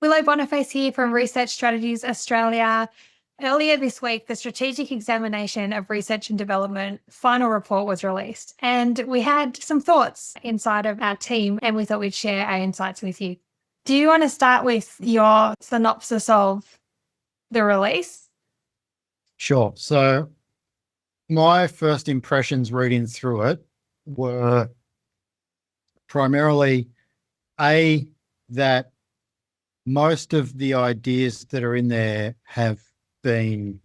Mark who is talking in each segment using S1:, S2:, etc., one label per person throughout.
S1: Willow Boniface here from Research Strategies Australia. Earlier this week, the Strategic Examination of Research and Development final report was released, and we had some thoughts inside of our team, and we thought we'd share our insights with you. Do you want to start with your synopsis of the release?
S2: Sure. So my first impressions reading through it were primarily that most of the ideas that are in there have been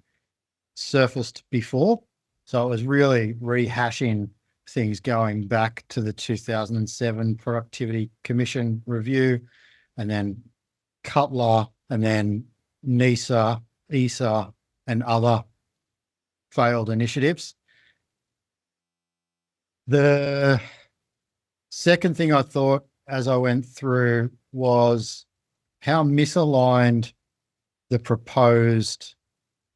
S2: surfaced before. So it was really rehashing things going back to the 2007 Productivity Commission review, and then Cutler, and then NISA, ESA, and other failed initiatives. The second thing I thought as I went through was how misaligned the proposed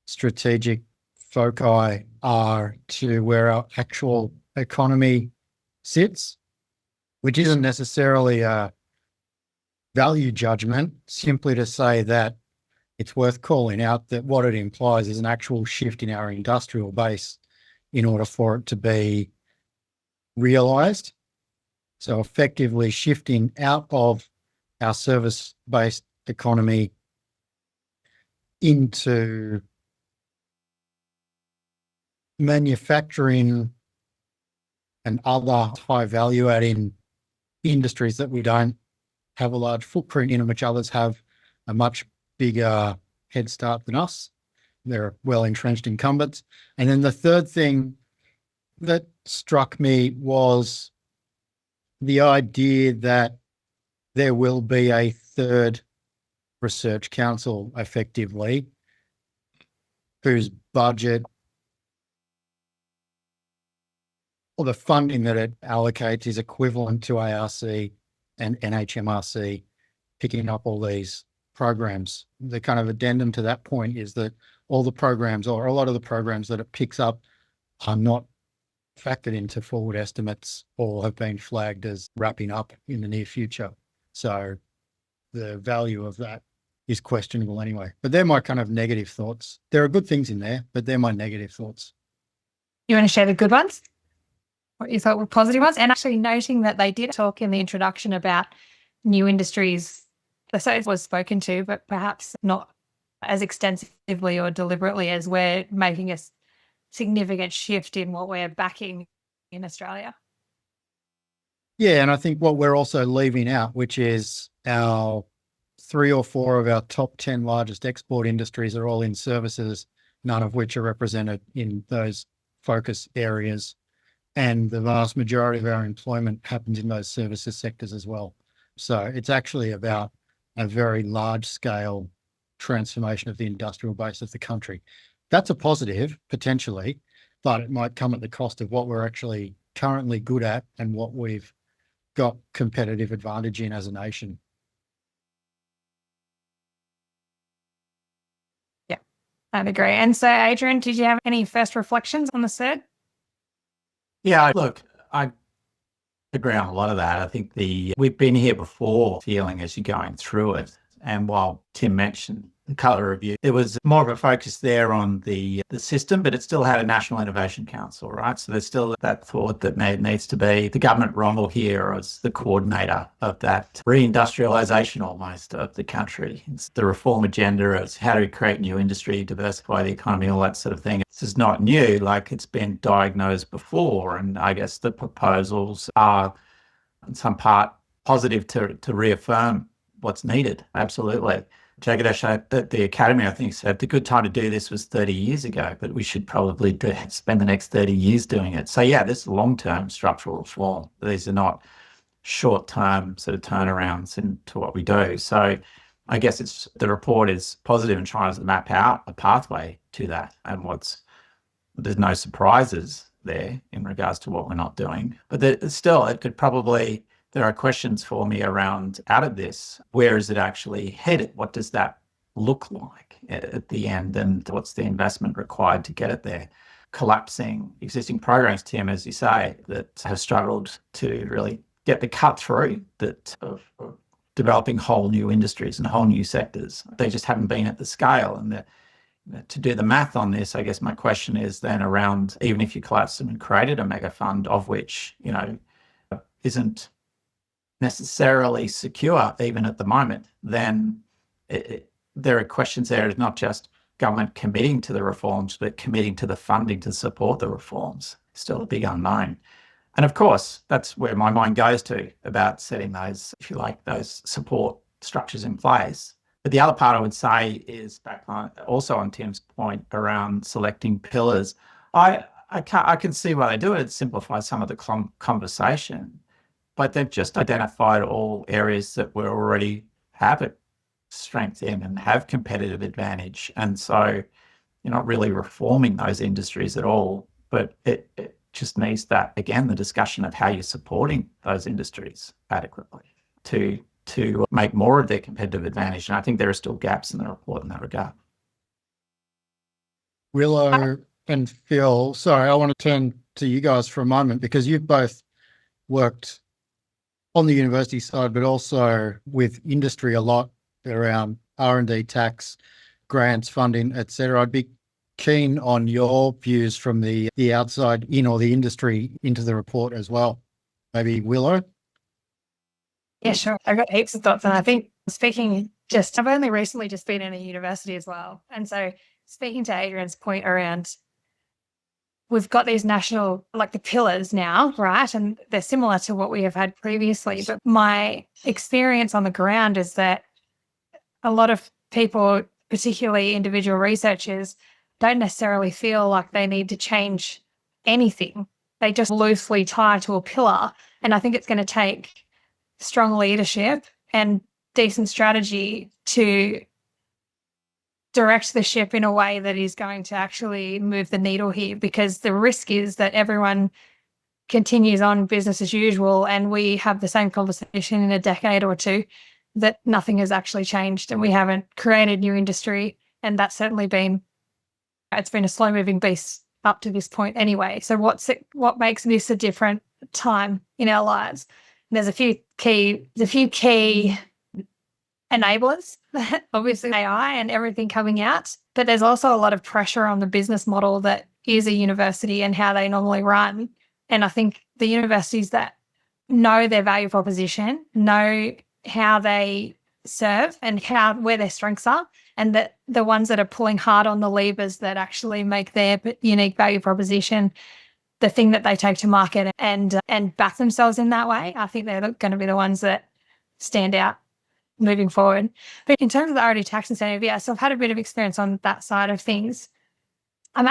S2: strategic foci are to where our actual economy sits, which isn't necessarily a value judgment, simply to say that it's worth calling out that what it implies is an actual shift in our industrial base in order for it to be realised. So effectively shifting out of our service-based economy into manufacturing and other high value adding industries that we don't have a large footprint in, and which others have a much bigger head start than us. They're well entrenched incumbents. And then the third thing that struck me was the idea that there will be a third research council effectively whose budget or the funding that it allocates is equivalent to ARC and NHMRC picking up all these programs. The kind of addendum to that point is that all the programs, or a lot of the programs that it picks up, are not factored into forward estimates or have been flagged as wrapping up in the near future. So the value of that is questionable anyway. But they're my kind of negative thoughts. There are good things in there, but they're my negative thoughts.
S1: You want to share the good ones? What you thought were positive ones? And actually noting that they did talk in the introduction about new industries. So it was spoken to, but perhaps not as extensively or deliberately as we're making a significant shift in what we're backing in Australia.
S2: Yeah, and I think what we're also leaving out, which is our 3 or 4 of our top 10 largest export industries are all in services, none of which are represented in those focus areas. And the vast majority of our employment happens in those services sectors as well. So it's actually about a very large scale transformation of the industrial base of the country. That's a positive, potentially, but it might come at the cost of what we're actually currently good at and what we've got competitive advantage in as a nation.
S1: Yeah, I'd agree. And so, Adrian, did you have any first reflections on the cert?
S3: Yeah, look, I agree on a lot of that. I think we've been here before feeling as you're going through it. And while Tim mentioned the Cutler Review, there was more of a focus there on the system, but it still had a National Innovation Council, right? So there's still that thought that needs to be the government role here as the coordinator of that reindustrialisation almost of the country. It's the reform agenda. It's how do we create new industry, diversify the economy, all that sort of thing. This is not new, like it's been diagnosed before. And I guess the proposals are in some part positive to reaffirm what's needed. Absolutely. Jagadesh at the Academy, I think, said the good time to do this was 30 years ago, but we should probably spend the next 30 years doing it. So yeah, this is long-term structural reform. These are not short-term sort of turnarounds into what we do. So I guess the report is positive and tries to map out a pathway to that, and there's no surprises there in regards to what we're not doing. But there are questions for me around, out of this, where is it actually headed? What does that look like at the end? And what's the investment required to get it there? Collapsing existing programs, Tim, as you say, that have struggled to really get the cut through that of developing whole new industries and whole new sectors. They just haven't been at the scale. And to do the math on this, I guess my question is then around, even if you collapsed them and created a mega fund of which, isn't necessarily secure even at the moment, then there are questions there. It's not just government committing to the reforms, but committing to the funding to support the reforms. Still a big unknown. And of course, that's where my mind goes to about setting those, if you like, those support structures in place. But the other part I would say is back on, also on Tim's point around selecting pillars. I can see why they do it. It simplifies some of the conversation, but they've just identified all areas that we already have it strength in and have competitive advantage. And so you're not really reforming those industries at all, but it just needs that, again, the discussion of how you're supporting those industries adequately to make more of their competitive advantage. And I think there are still gaps in the report in that regard.
S2: Willow and Phil, sorry, I want to turn to you guys for a moment because you've both worked on the university side, but also with industry a lot around R&D, tax, grants, funding, etc. I'd be keen on your views from the outside in or the industry into the report as well. Maybe Willow?
S1: Yeah, sure. I've got heaps of thoughts. And I think I've only recently just been in a university as well. And so speaking to Adrian's point around, we've got these national, like the pillars now, right? And they're similar to what we have had previously. But my experience on the ground is that a lot of people, particularly individual researchers, don't necessarily feel like they need to change anything. They just loosely tie to a pillar. And I think it's going to take strong leadership and decent strategy to direct the ship in a way that is going to actually move the needle here, because the risk is that everyone continues on business as usual and we have the same conversation in a decade or two, that nothing has actually changed and we haven't created new industry. And that's certainly it's been a slow moving beast up to this point anyway. So what makes this a different time in our lives? And there's a few key enablers, obviously AI and everything coming out, but there's also a lot of pressure on the business model that is a university and how they normally run. And I think the universities that know their value proposition, know how they serve and where their strengths are, and that the ones that are pulling hard on the levers that actually make their unique value proposition the thing that they take to market and back themselves in that way, I think they're going to be the ones that stand out moving forward. But in terms of the R&D tax incentive, yeah, so I've had a bit of experience on that side of things. I'm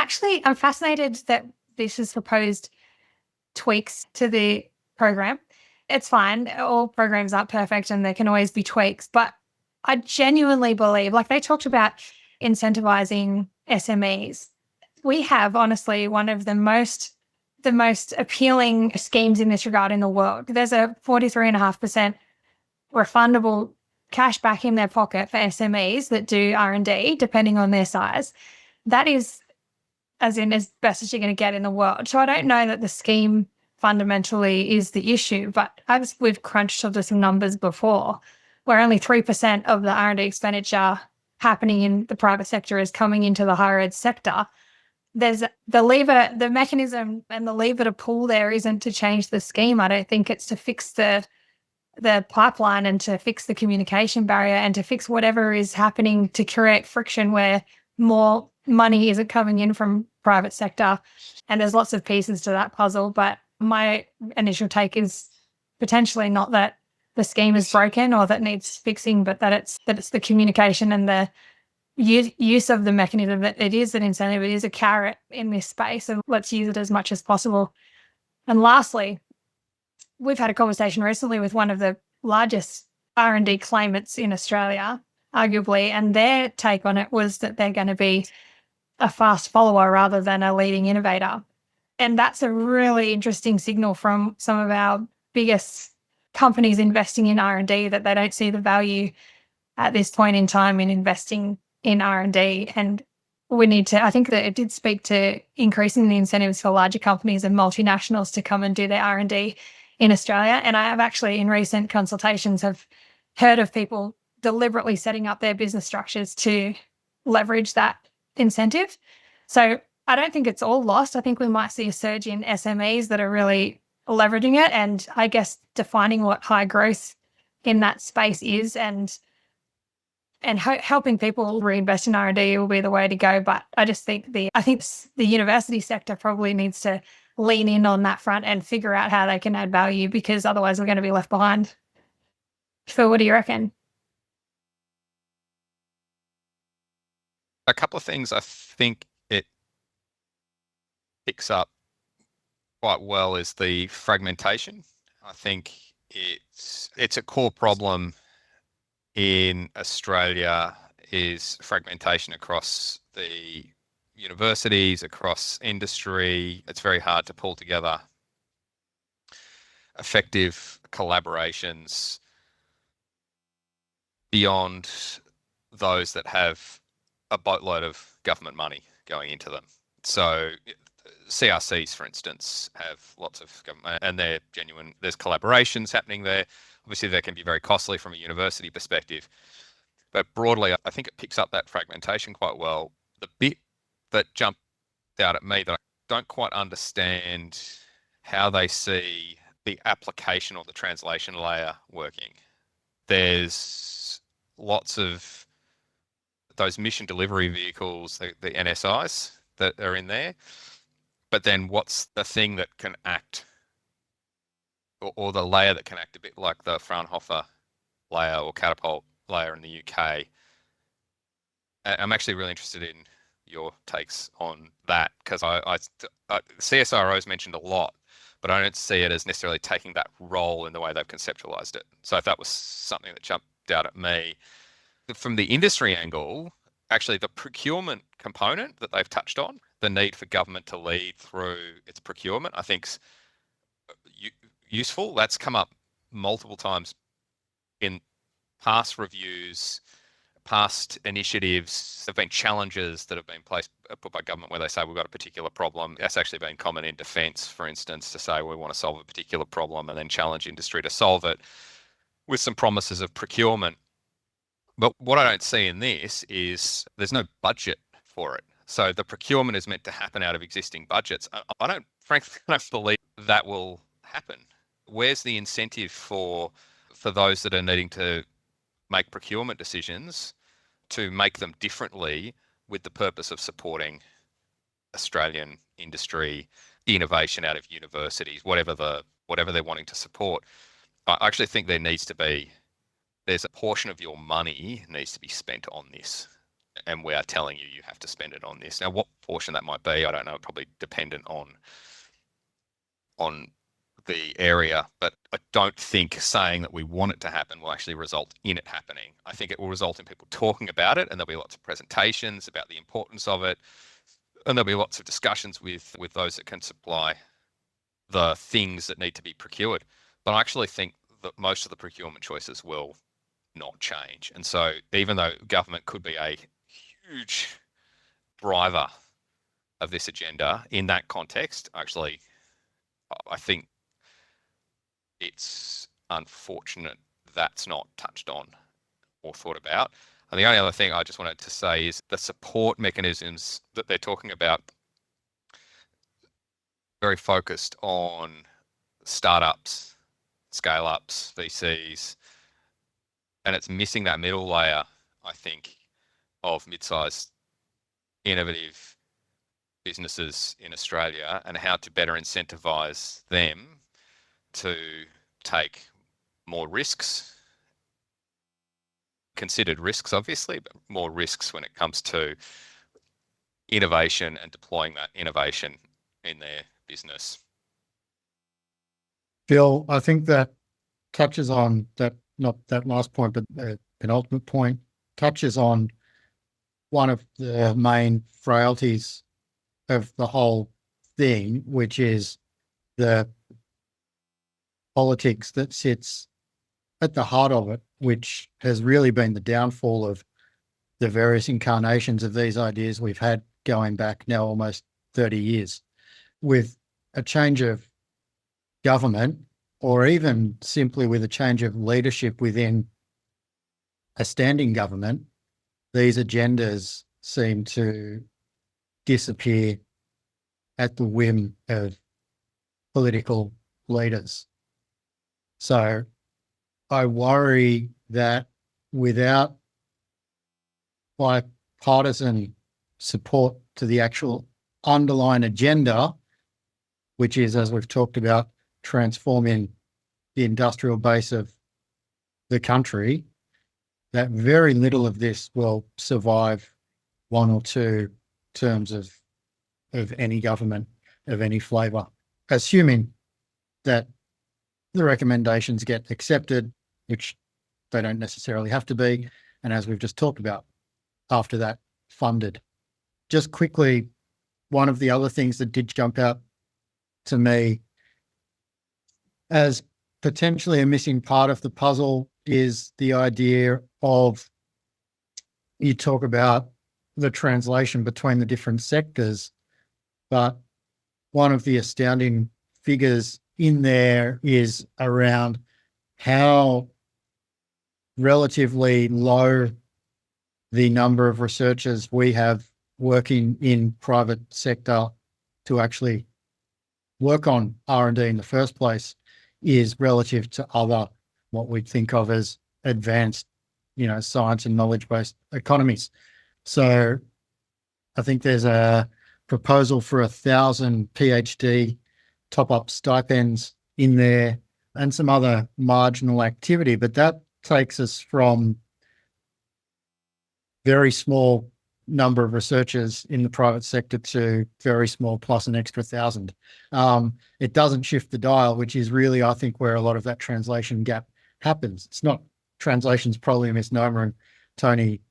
S1: fascinated that this has proposed tweaks to the program. It's fine. All programs aren't perfect and there can always be tweaks, but I genuinely believe, like they talked about incentivizing SMEs. We have honestly one of the most appealing schemes in this regard in the world. There's a 43.5% refundable cash back in their pocket for SMEs that do R&D, depending on their size. That is as best as you're going to get in the world. So I don't know that the scheme fundamentally is the issue, but as we've crunched up some numbers before, where only 3% of the R&D expenditure happening in the private sector is coming into the higher ed sector, there's the mechanism and the lever to pull there isn't to change the scheme. I don't think it's to fix the pipeline and to fix the communication barrier and to fix whatever is happening to create friction where more money isn't coming in from private sector. And there's lots of pieces to that puzzle. But my initial take is potentially not that the scheme is broken or that needs fixing, but that it's the communication and the use of the mechanism, that it is an incentive, it is a carrot in this space, and let's use it as much as possible. And lastly, we've had a conversation recently with one of the largest R&D claimants in Australia, arguably, and their take on it was that they're going to be a fast follower rather than a leading innovator. And that's a really interesting signal from some of our biggest companies investing in R&D, that they don't see the value at this point in time in investing in R&D. And we need to, I think that it did speak to increasing the incentives for larger companies and multinationals to come and do their R&D in Australia. And I have actually in recent consultations have heard of people deliberately setting up their business structures to leverage that incentive. So I don't think it's all lost. I think we might see a surge in SMEs that are really leveraging it, and I guess defining what high growth in that space is, and helping people reinvest in R&D will be the way to go. But I just think the university sector probably needs to lean in on that front and figure out how they can add value, because otherwise we're going to be left behind. Phil, what do you reckon?
S4: A couple of things I think it picks up quite well is the fragmentation. I think it's a core problem in Australia, is fragmentation across the universities, across industry. It's very hard to pull together effective collaborations beyond those that have a boatload of government money going into them. So CRCs, for instance, have lots of government, and they're genuine. There's collaborations happening there. Obviously, they can be very costly from a university perspective. But broadly, I think it picks up that fragmentation quite well. The bit that jumped out at me that I don't quite understand how they see the application or the translation layer working. There's lots of those mission delivery vehicles, the NSIs that are in there. But then what's the thing that can act, or the layer that can act a bit like the Fraunhofer layer or Catapult layer in the UK? I'm actually really interested in your takes on that, because CSIRO is mentioned a lot, but I don't see it as necessarily taking that role in the way they've conceptualized it. So if that was something that jumped out at me. From the industry angle, actually the procurement component that they've touched on, the need for government to lead through its procurement, I think's useful. That's come up multiple times in past reviews, past initiatives. There have been challenges that have been put by government where they say we've got a particular problem. That's actually been common in defence, for instance, to say we want to solve a particular problem and then challenge industry to solve it with some promises of procurement. But what I don't see in this is there's no budget for it. So the procurement is meant to happen out of existing budgets. Frankly, I don't believe that will happen. Where's the incentive for those that are needing to make procurement decisions to make them differently with the purpose of supporting Australian industry, innovation out of universities, whatever they're wanting to support? I actually think there's a portion of your money needs to be spent on this, and we are telling you have to spend it on this. Now, what portion that might be, I don't know, probably dependent on the area, but I don't think saying that we want it to happen will actually result in it happening. I think it will result in people talking about it, and there'll be lots of presentations about the importance of it, and there'll be lots of discussions with those that can supply the things that need to be procured. But I actually think that most of the procurement choices will not change. And so even though government could be a huge driver of this agenda in that context, actually, I think it's unfortunate that's not touched on or thought about. And the only other thing I just wanted to say is the support mechanisms that they're talking about, very focused on startups, scale-ups, VCs, and it's missing that middle layer, I think, of mid-sized innovative businesses in Australia, and how to better incentivize them to take more risks, considered risks, obviously, but more risks when it comes to innovation and deploying that innovation in their business.
S2: Phil, I think that touches on that, not that last point, but the penultimate point, touches on one of the main frailties of the whole thing, which is the politics that sits at the heart of it, which has really been the downfall of the various incarnations of these ideas we've had going back now almost 30 years. With a change of government, or even simply with a change of leadership within a standing government, these agendas seem to disappear at the whim of political leaders. So I worry that without bipartisan support to the actual underlying agenda, which is, as we've talked about, transforming the industrial base of the country, that very little of this will survive one or two terms of any government of any flavour, assuming that the recommendations get accepted, which they don't necessarily have to be, and as we've just talked about, after that, funded. Just quickly, one of the other things that did jump out to me as potentially a missing part of the puzzle is the idea of, you talk about the translation between the different sectors, but one of the astounding figures in there is around how relatively low the number of researchers we have working in private sector to actually work on R&D in the first place is relative to other, what we think of as advanced, science and knowledge-based economies. So I think there's a proposal for 1,000 PhD top-up stipends in there and some other marginal activity, but that takes us from very small number of researchers in the private sector to very small plus an extra 1,000. It doesn't shift the dial, which is really, I think, where a lot of that translation gap happens. It's not, translation's probably a misnomer, and Tony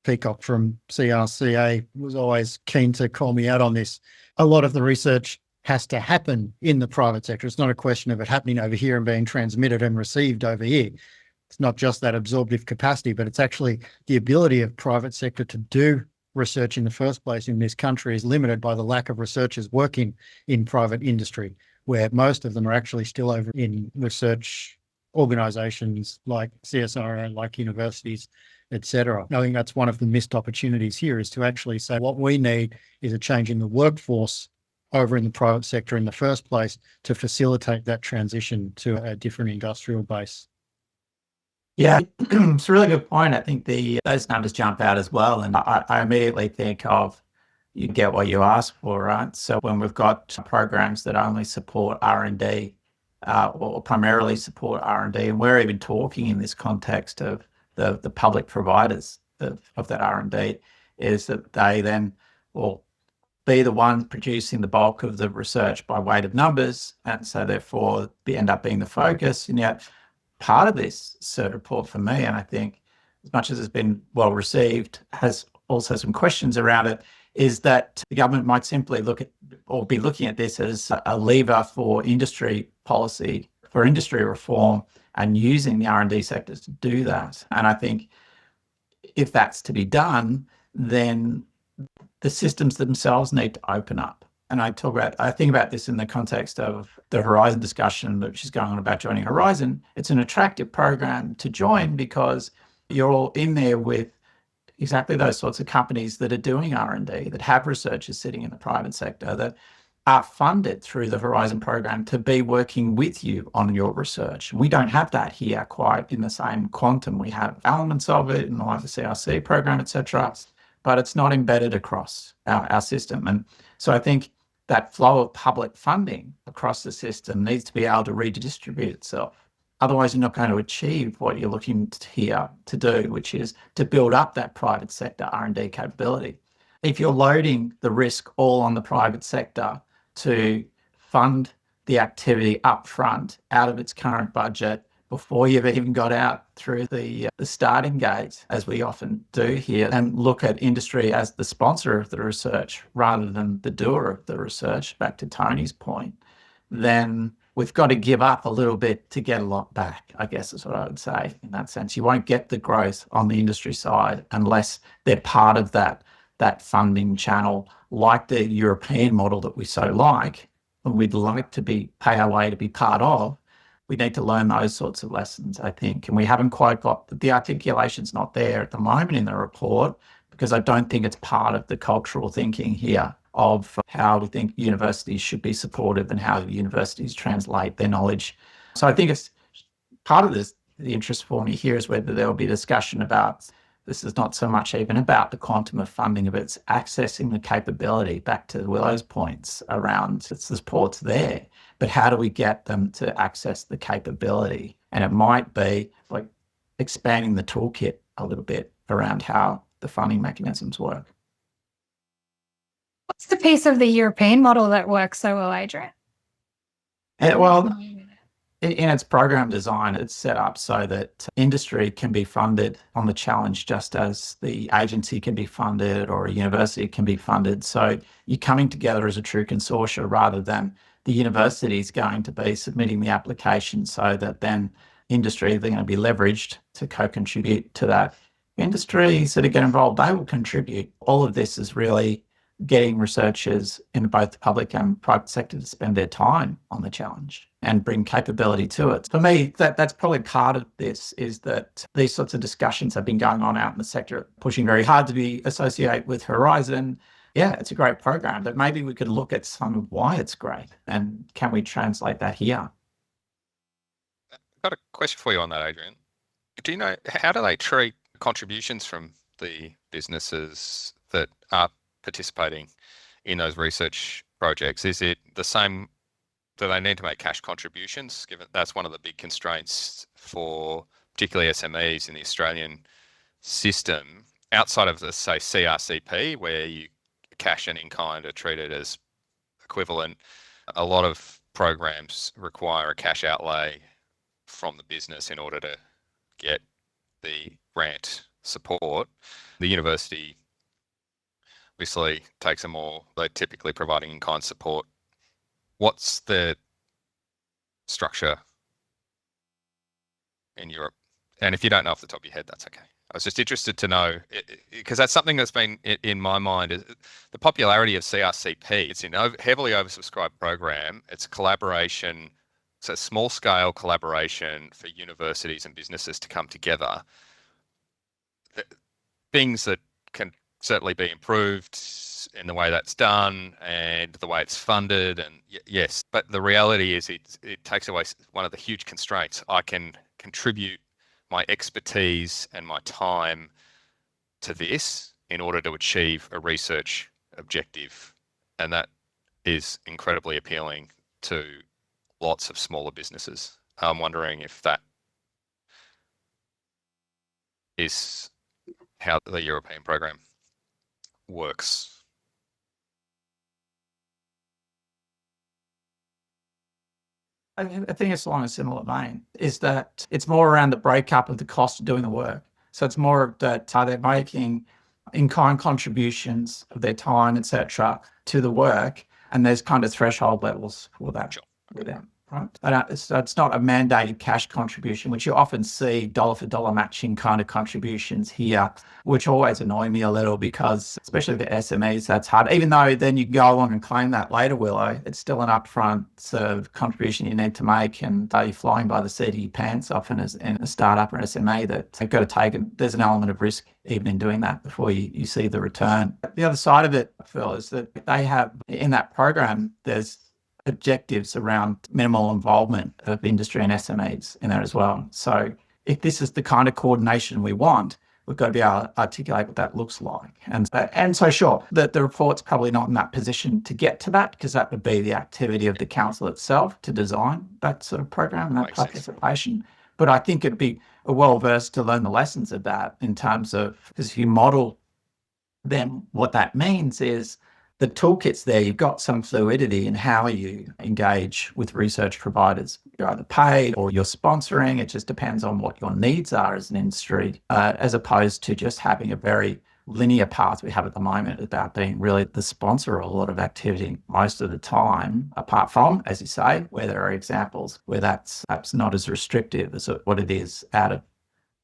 S2: Peacock from CRCA was always keen to call me out on this. A lot of the research has to happen in the private sector. It's not a question of it happening over here and being transmitted and received over here. It's not just that absorptive capacity, but it's actually the ability of private sector to do research in the first place in this country is limited by the lack of researchers working in private industry, where most of them are actually still over in research organisations like CSIRO, like universities, etc. I think that's one of the missed opportunities here, is to actually say what we need is a change in the workforce over in the private sector in the first place to facilitate that transition to a different industrial base.
S3: Yeah, it's a really good point. I think those numbers jump out as well. And I immediately think of, you get what you ask for, right? So when we've got programs that only support R&D or primarily support R&D, and we're even talking in this context of the public providers of that R&D, is that they then will be the ones producing the bulk of the research by weight of numbers, and so therefore end up being the focus. And yet part of this CERT report for me, and I think as much as it's been well received, has also some questions around it, is that the government might simply look at, or be looking at this as a lever for industry policy, for industry reform, and using the R&D sectors to do that. And I think if that's to be done, then the systems themselves need to open up. And I think about this in the context of the Horizon discussion, which is going on about joining Horizon. It's an attractive program to join because you're all in there with exactly those sorts of companies that are doing R&D, that have researchers sitting in the private sector, that are funded through the Horizon program to be working with you on your research. We don't have that here quite in the same quantum. We have elements of it in the like the CRC program, etc., but it's not embedded across our system. And so I think that flow of public funding across the system needs to be able to redistribute itself. Otherwise, you're not going to achieve what you're looking here to do, which is to build up that private sector R&D capability. If you're loading the risk all on the private sector to fund the activity up front out of its current budget before you've even got out through the starting gate, as we often do here, and look at industry as the sponsor of the research rather than the doer of the research, back to Tony's point, then we've got to give up a little bit to get a lot back, I guess is what I would say in that sense. You won't get the growth on the industry side unless they're part of that funding channel, like the European model that we so like, and we'd like to pay our way to be part of. we need to learn those sorts of lessons, I think. And we haven't quite got the articulation's not there at the moment in the report, because I don't think it's part of the cultural thinking here of how we think universities should be supportive and how universities translate their knowledge. So I think it's part of this. The interest for me here is whether there will be discussion about this is not so much even about the quantum of funding, but it's accessing the capability, back to Willow's points around it's the support's there, but how do we get them to access the capability? And it might be like expanding the toolkit a little bit around how the funding mechanisms work.
S1: What's the piece of the European model that works so well, Adrian?
S3: Well, in its program design, it's set up so that industry can be funded on the challenge just as the agency can be funded or a university can be funded. So you're coming together as a true consortia rather than the university is going to be submitting the application, so that then industry, they're going to be leveraged to co-contribute to that. Industries that get involved, they will contribute. All of this is really getting researchers in both the public and private sector to spend their time on the challenge and bring capability to it. For me, that's probably part of this, is that these sorts of discussions have been going on out in the sector, pushing very hard to be associated with Horizon. Yeah, it's a great program, but maybe we could look at some of why it's great and can we translate that here?
S4: I've got a question for you on that, Adrian. Do you know, how do they treat contributions from the businesses that are participating in those research projects? Is it the same? Do they need to make cash contributions, given that's one of the big constraints for particularly SMEs in the Australian system, outside of the, say, CRCP, where you cash and in-kind are treated as equivalent? A lot of programs require a cash outlay from the business in order to get the grant support. The university obviously takes a more, they're typically providing in-kind support. What's the structure in Europe? And if you don't know off the top of your head, that's okay. I was just interested to know, because that's something that's been in my mind, is the popularity of CRCP. It's a heavily oversubscribed program. It's a collaboration. It's a small-scale collaboration for universities and businesses to come together. Things that can certainly be improved in the way that's done and the way it's funded, and yes, but the reality is it takes away one of the huge constraints. I can contribute my expertise and my time to this in order to achieve a research objective, and that is incredibly appealing to lots of smaller businesses. I'm wondering if that is how the European program works.
S3: I think it's along a similar vein, is that it's more around the breakup of the cost of doing the work. So it's more of that they're making in-kind contributions of their time, etc., to the work, and there's kind of threshold levels for that.
S4: Sure.
S3: With them, right? So it's not a mandated cash contribution, which you often see dollar for dollar matching kind of contributions here, which always annoy me a little, because especially for SMEs, that's hard. Even though then you go along and claim that later, Willow, it's still an upfront sort of contribution you need to make, and you're flying by the seat of your pants often as in a startup or SMA that they've got to take. And there's an element of risk even in doing that before you see the return. The other side of it, Phil, is that they have in that program, there's objectives around minimal involvement of industry and SMEs in there as well. So if this is the kind of coordination we want, we've got to be able to articulate what that looks like. And so sure, the report's probably not in that position to get to that, because that would be the activity of the council itself to design that sort of program and that
S4: Makes sense.
S3: participation. But I think it'd be well-versed to learn the lessons of that, in terms of, because if you model then what that means is the toolkit's there. You've got some fluidity in how you engage with research providers. You're either paid or you're sponsoring. It just depends on what your needs are as an industry, as opposed to just having a very linear path we have at the moment about being really the sponsor of a lot of activity most of the time, apart from, as you say, where there are examples where that's perhaps not as restrictive as what it is out of.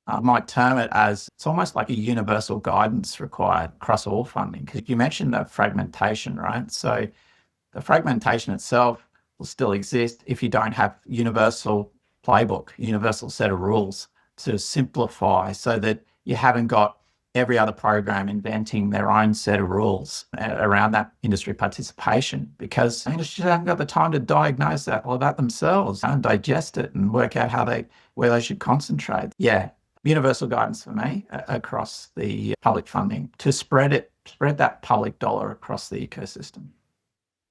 S3: I might term it as it's almost like a universal guidance required across all funding, because you mentioned the fragmentation, right? So the fragmentation itself will still exist if you don't have universal playbook, universal set of rules to simplify so that you haven't got every other program inventing their own set of rules around that industry participation, because the industry haven't got the time to diagnose that all that themselves and digest it and work out where they should concentrate. Yeah, universal guidance for me across the public funding to spread that public dollar across the ecosystem.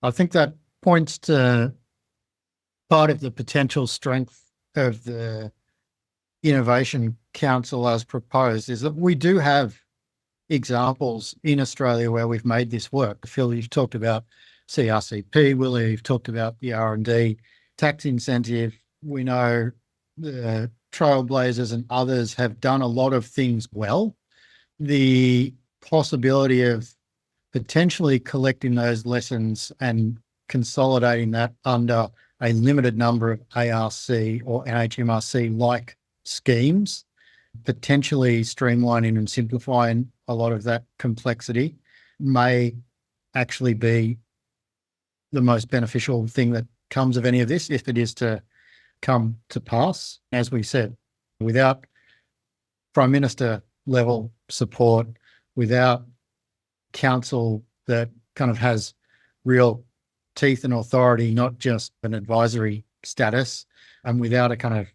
S2: I think that points to part of the potential strength of the Innovation Council as proposed is that we do have examples in Australia where we've made this work. Phil, you've talked about CRCP. Willie, you've talked about the R&D tax incentive. We know the Trailblazers and others have done a lot of things well. The possibility of potentially collecting those lessons and consolidating that under a limited number of ARC or NHMRC-like schemes, potentially streamlining and simplifying a lot of that complexity may actually be the most beneficial thing that comes of any of this, if it is to come to pass. As we said, without Prime Minister level support, without council that kind of has real teeth and authority, not just an advisory status, and without a kind of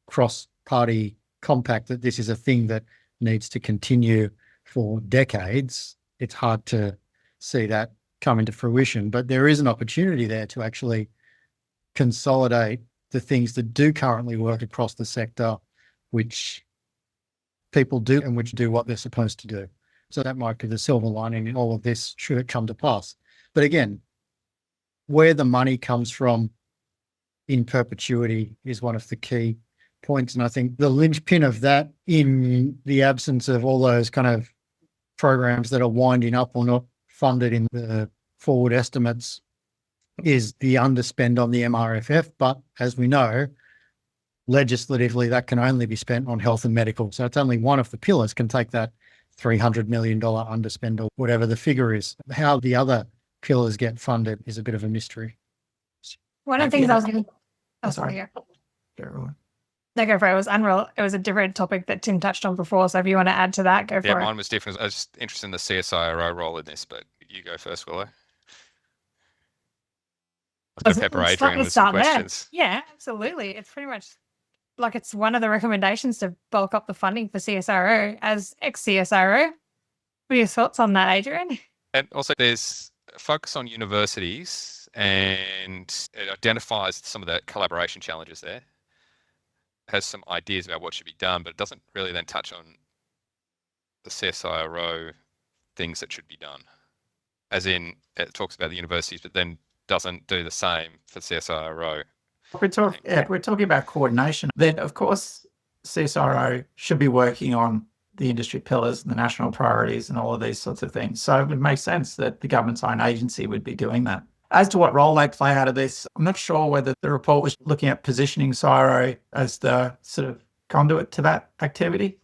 S2: cross-party compact that this is a thing that needs to continue for decades, it's hard to see that come into fruition. But there is an opportunity there to actually consolidate the things that do currently work across the sector, which people do and which do what they're supposed to do. So that might be the silver lining in all of this, should it come to pass. But again, where the money comes from in perpetuity is one of the key points. And I think the linchpin of that, in the absence of all those kind of programs that are winding up or not funded in the forward estimates, is the underspend on the MRFF. But as we know, legislatively, that can only be spent on health and medical. So it's only one of the pillars can take that $300 million underspend or whatever the figure is. How the other pillars get funded is a bit of a mystery.
S1: One of the things I was going to... Oh, sorry. Yeah. No, go for it. It was unreal. It was a different topic that Tim touched on before. So if you want to add to that, go for it.
S4: Yeah, mine was different. I was just interested in the CSIRO role in this, but you go first, Willow. I was going to pepper Adrian with some questions.
S1: Yeah, absolutely. It's pretty much like it's one of the recommendations to bulk up the funding for CSIRO. As ex-CSIRO, what are your thoughts on that, Adrian?
S4: And also there's a focus on universities, and it identifies some of the collaboration challenges there, has some ideas about what should be done, but it doesn't really then touch on the CSIRO things that should be done. As in, it talks about the universities, but then doesn't do the same for CSIRO.
S3: We're talking about coordination. Then, of course, CSIRO should be working on the industry pillars and the national priorities and all of these sorts of things. So it would make sense that the government's own agency would be doing that. As to what role they play out of this, I'm not sure whether the report was looking at positioning CSIRO as the sort of conduit to that activity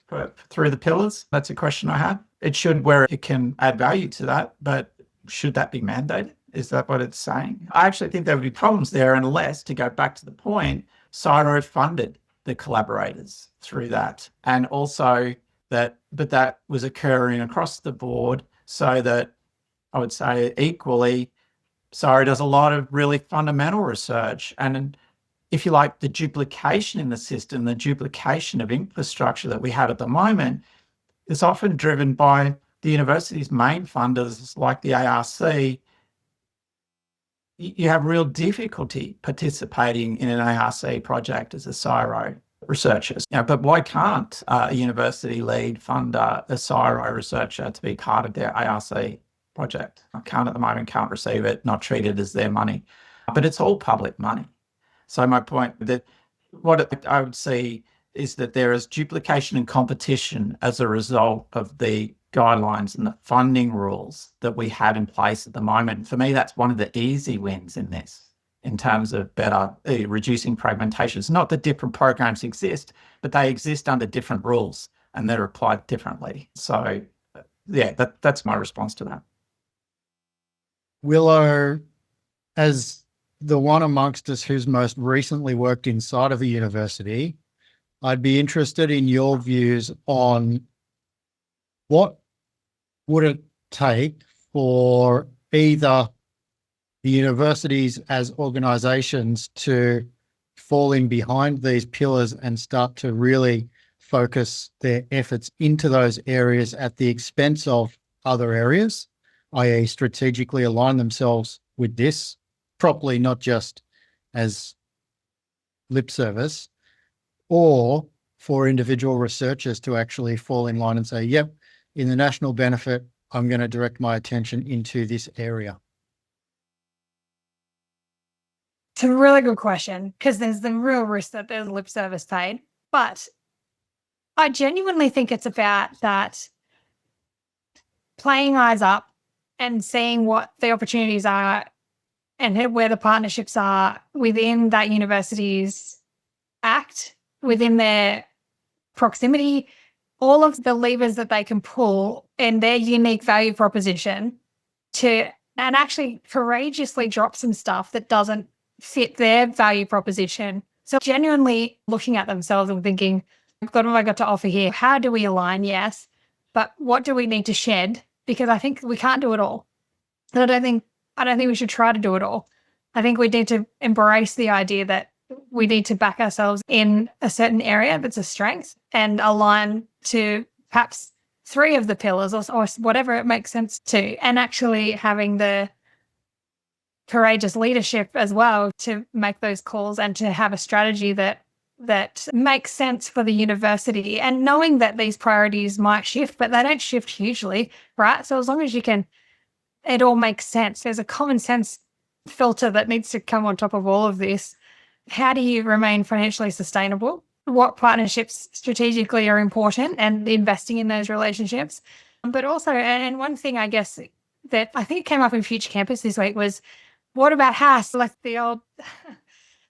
S3: through the pillars. That's a question I had. It should, where it can add value to that, but should that be mandated? Is that what it's saying? I actually think there would be problems there unless, to go back to the point, CSIRO funded the collaborators through that. And also that was occurring across the board, so that I would say equally, CSIRO does a lot of really fundamental research. And if you like, the duplication in the system, the duplication of infrastructure that we have at the moment is often driven by the university's main funders, like the ARC. You have real difficulty participating in an ARC project as a CSIRO researcher. But why can't a university lead fund a CSIRO researcher to be part of their ARC project? Can't at the moment, can't receive it, not treat it as their money. But it's all public money. So my point that I would see is that there is duplication and competition as a result of the guidelines and the funding rules that we have in place at the moment. For me, that's one of the easy wins in this, in terms of better reducing fragmentation. It's not that different programs exist, but they exist under different rules and they're applied differently. So yeah, that's my response to that.
S2: Willow, as the one amongst us who's most recently worked inside of a university, I'd be interested in your views on what would it take for either the universities as organizations to fall in behind these pillars and start to really focus their efforts into those areas at the expense of other areas, i.e. strategically align themselves with this properly, not just as lip service, or for individual researchers to actually fall in line and say, yep, in the national benefit, I'm going to direct my attention into this area.
S1: It's a really good question, because there's the real risk that there's lip service paid. But I genuinely think it's about that playing eyes up and seeing what the opportunities are and where the partnerships are within that university's act, within their proximity, all of the levers that they can pull in their unique value proposition to, and actually courageously drop some stuff that doesn't fit their value proposition. So genuinely looking at themselves and thinking, what have I got to offer here? How do we align? Yes. But what do we need to shed? Because I think we can't do it all. And I don't think we should try to do it all. I think we need to embrace the idea that we need to back ourselves in a certain area that's a strength and align to perhaps 3 of the pillars or whatever it makes sense to, and actually having the courageous leadership as well to make those calls and to have a strategy that makes sense for the university, and knowing that these priorities might shift, but they don't shift hugely, right? So as long as you can, it all makes sense. There's a common sense filter that needs to come on top of all of this. How do you remain financially sustainable? What partnerships strategically are important, and investing in those relationships. But also, and one thing I guess that I think came up in Future Campus this week was, what about HAS, like the old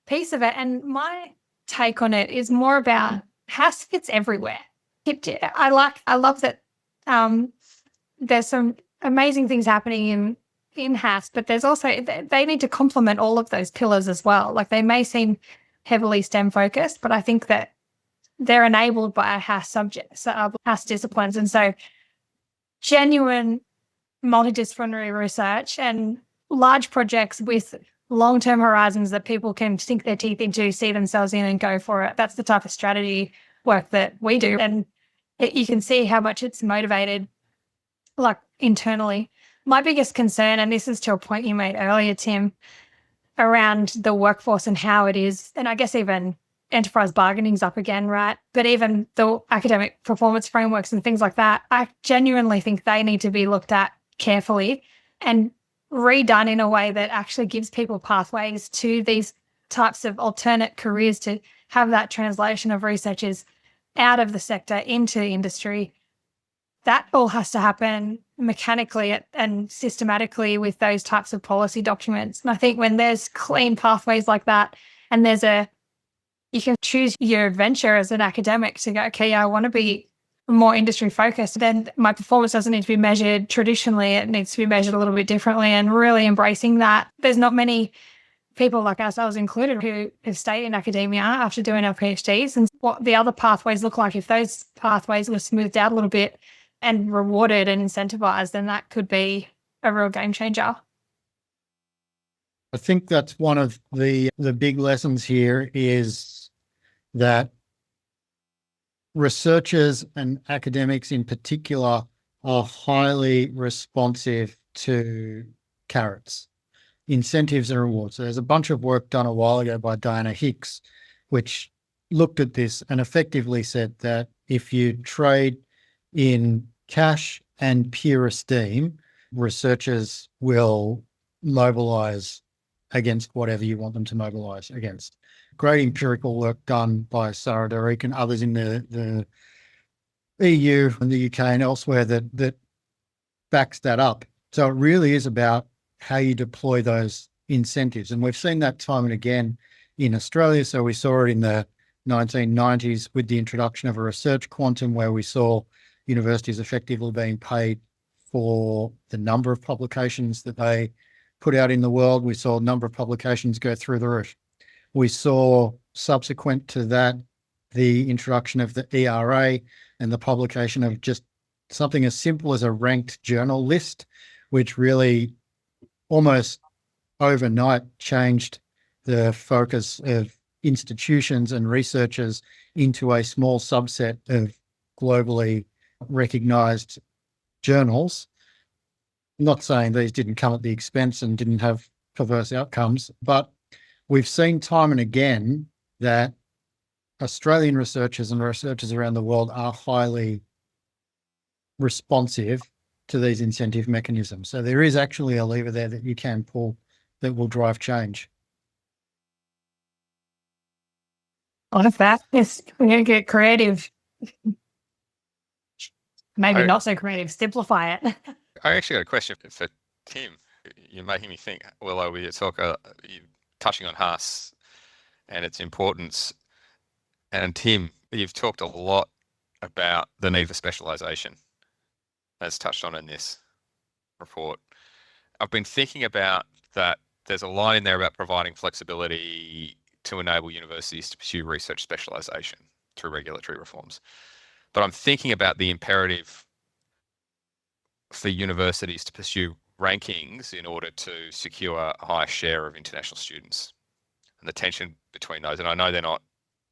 S1: piece of it? And my take on it is more about HAS fits everywhere. I love that there's some amazing things happening in HAS, but there's also, they need to complement all of those pillars as well. Like, they may seem heavily STEM focused, but I think that they're enabled by HAS subjects, HAS disciplines. And so genuine multidisciplinary research and large projects with long-term horizons that people can sink their teeth into, see themselves in, and go for it. That's the type of strategy work that we do. And you can see how much it's motivated, like, internally. My biggest concern, and this is to a point you made earlier, Tim, around the workforce and how it is, and I guess even enterprise bargaining's up again, right? But even the academic performance frameworks and things like that, I genuinely think they need to be looked at carefully and redone in a way that actually gives people pathways to these types of alternate careers, to have that translation of researchers out of the sector into industry. That all has to happen mechanically and systematically with those types of policy documents. And I think when there's clean pathways like that, and you can choose your adventure as an academic to go, okay, I want to be more industry focused, then my performance doesn't need to be measured traditionally. It needs to be measured a little bit differently, and really embracing that. There's not many people like ourselves included who have stayed in academia after doing our PhDs, and what the other pathways look like. If those pathways were smoothed out a little bit and rewarded and incentivized, then that could be a real game changer.
S2: I think that's one of the big lessons here, is that researchers and academics in particular are highly responsive to carrots, incentives and rewards. So there's a bunch of work done a while ago by Diana Hicks, which looked at this and effectively said that if you trade in cash and peer esteem, researchers will mobilize against whatever you want them to mobilize against. Great empirical work done by Sarah Derrick and others in the EU and the UK and elsewhere that backs that up. So it really is about how you deploy those incentives. And we've seen that time and again in Australia. So we saw it in the 1990s with the introduction of a research quantum, where we saw universities effectively being paid for the number of publications that they put out in the world. We saw a number of publications go through the roof. We saw subsequent to that, the introduction of the ERA and the publication of just something as simple as a ranked journal list, which really almost overnight changed the focus of institutions and researchers into a small subset of globally recognized journals. Not saying these didn't come at the expense and didn't have perverse outcomes, but we've seen time and again that Australian researchers and researchers around the world are highly responsive to these incentive mechanisms. So there is actually a lever there that you can pull that will drive change.
S1: On that, yes, we're going to get creative. Maybe not so creative. Simplify it.
S4: I actually got a question for Tim. You're making me think, Willow, with your talk, you're touching on Haas and its importance. And Tim, you've talked a lot about the need for specialisation, as touched on in this report. I've been thinking about that. There's a line in there about providing flexibility to enable universities to pursue research specialisation through regulatory reforms. But I'm thinking about the imperative for universities to pursue rankings in order to secure a high share of international students and the tension between those. And I know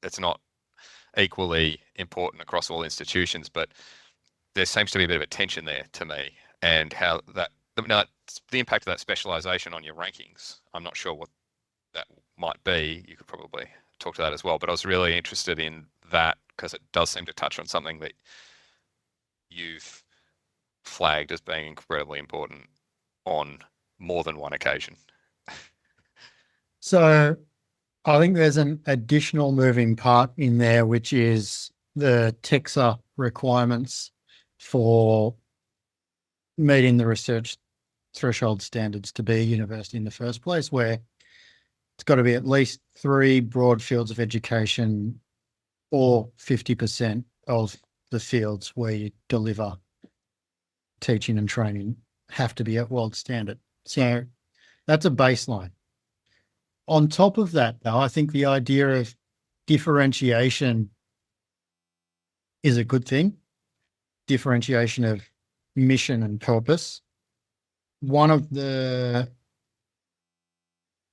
S4: it's not equally important across all institutions, but there seems to be a bit of a tension there to me, and how that, now, the impact of that specialisation on your rankings, I'm not sure what that might be. You could probably talk to that as well, but I was really interested in that because it does seem to touch on something that you've flagged as being incredibly important on more than one occasion.
S2: So I think there's an additional moving part in there, which is the TEXA requirements for meeting the research threshold standards to be a university in the first place, where it's got to be at least 3 broad fields of education or 50% of the fields where you deliver teaching and training have to be at world standard. So that's a baseline. On top of that, though, I think the idea of differentiation is a good thing. Differentiation of mission and purpose. One of the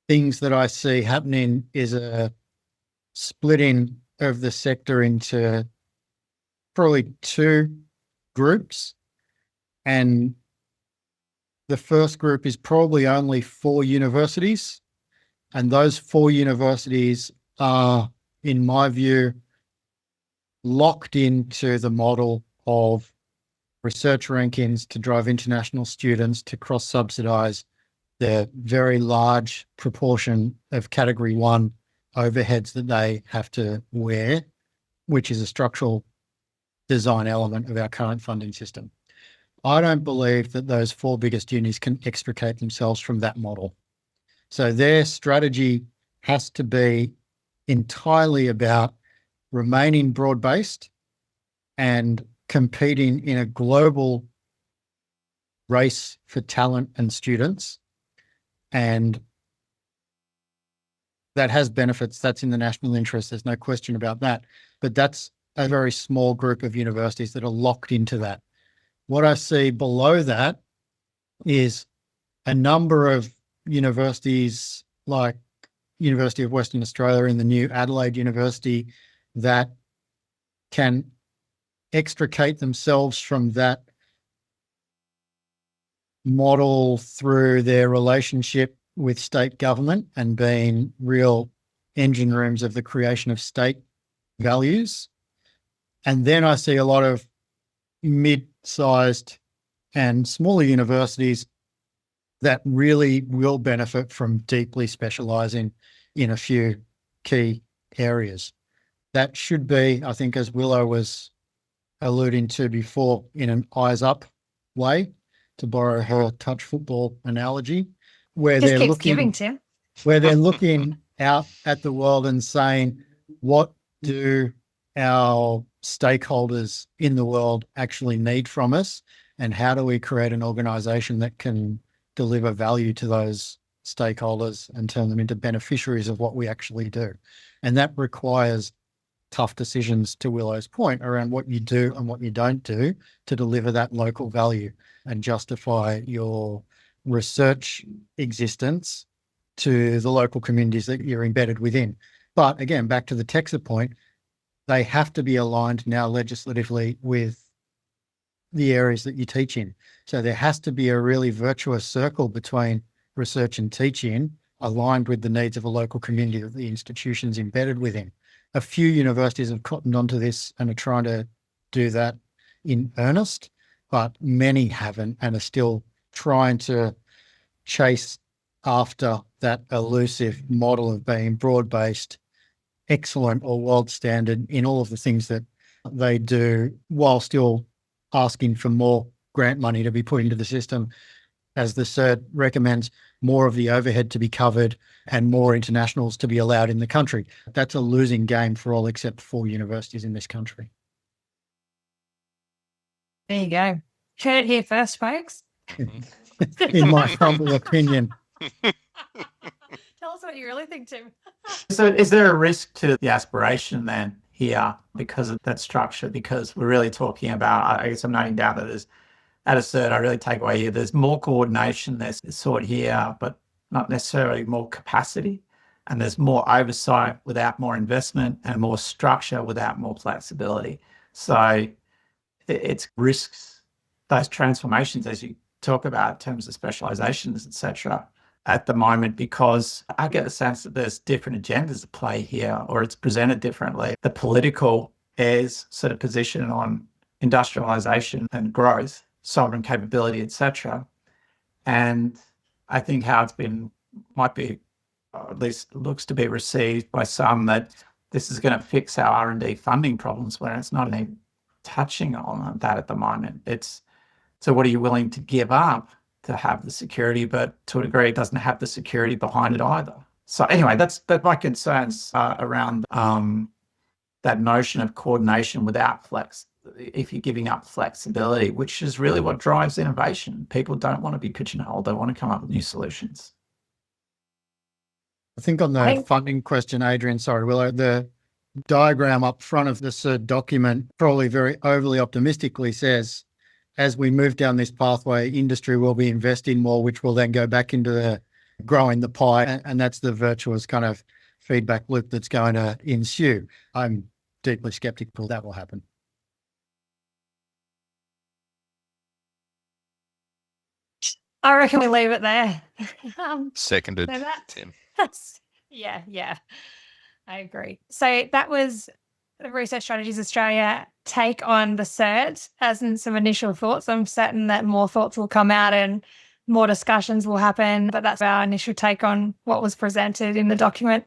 S2: things that I see happening is a splitting of the sector into probably 2 groups. And the first group is probably only 4 universities. And those 4 universities are, in my view, locked into the model of research rankings to drive international students to cross-subsidize the very large proportion of Category 1 overheads that they have to wear, which is a structural design element of our current funding system. I don't believe that those 4 biggest unis can extricate themselves from that model. So their strategy has to be entirely about remaining broad-based and competing in a global race for talent and students. And that has benefits. That's in the national interest. There's no question about that. But that's a very small group of universities that are locked into that. What I see below that is a number of universities like University of Western Australia and the new Adelaide University that can extricate themselves from that model through their relationship with state government and being real engine rooms of the creation of state values. And then I see a lot of mid-sized and smaller universities that really will benefit from deeply specialising in a few key areas. That should be, I think, as Willow was alluding to before, in an eyes up way, to borrow her touch football analogy, where
S1: Just
S2: they're
S1: keeps
S2: looking,
S1: giving, Tim.
S2: where they're looking out at the world and saying, what do our stakeholders in the world actually need from us, and how do we create an organisation that can deliver value to those stakeholders and turn them into beneficiaries of what we actually do. And that requires tough decisions, to Willow's point, around what you do and what you don't do to deliver that local value and justify your research existence to the local communities that you're embedded within. But again, back to the Texas point, they have to be aligned now legislatively with the areas that you teach in. So there has to be a really virtuous circle between research and teaching aligned with the needs of a local community that the institution's embedded within. A few universities have cottoned onto this and are trying to do that in earnest, but many haven't and are still trying to chase after that elusive model of being broad-based, excellent or world standard in all of the things that they do, while still asking for more grant money to be put into the system. As the CERT recommends, more of the overhead to be covered and more internationals to be allowed in the country. That's a losing game for all except 4 universities in this country.
S1: There you go. Heard it here first, folks.
S2: In my humble opinion.
S1: Tell us what you really think, Tim.
S3: So is there a risk to the aspiration then here because of that structure? Because we're really talking about, I guess I'm noting down that there's, at a cert, I really take away here, there's more coordination, there's sort here, but not necessarily more capacity. And there's more oversight without more investment and more structure without more flexibility. So it risks those transformations as you talk about in terms of specializations, etc. at the moment, because I get the sense that there's different agendas at play here, or it's presented differently. The political is sort of position on industrialization and growth, sovereign capability, etc. And I think how it's been, might be, or at least looks to be received by some, that this is going to fix our R&D funding problems, when it's not even touching on that at the moment. It's, so what are you willing to give up to have the security, but to a degree it doesn't have the security behind it either. So anyway, that's my concerns around that notion of coordination without flex. If you're giving up flexibility, which is really what drives innovation. People don't want to be pigeonholed. They want to come up with new solutions.
S2: I think on the funding question, Adrian, sorry, Willow, the diagram up front of the CERT document probably very overly optimistically says, as we move down this pathway, industry will be investing more, which will then go back into the growing the pie. And that's the virtuous kind of feedback loop that's going to ensue. I'm deeply skeptical that will happen.
S1: I reckon we leave it there.
S4: Seconded,
S1: so
S4: Tim.
S1: Yeah, I agree. So that was the Research Strategies Australia take on the CERT as in some initial thoughts. I'm certain that more thoughts will come out and more discussions will happen, but that's our initial take on what was presented in the document.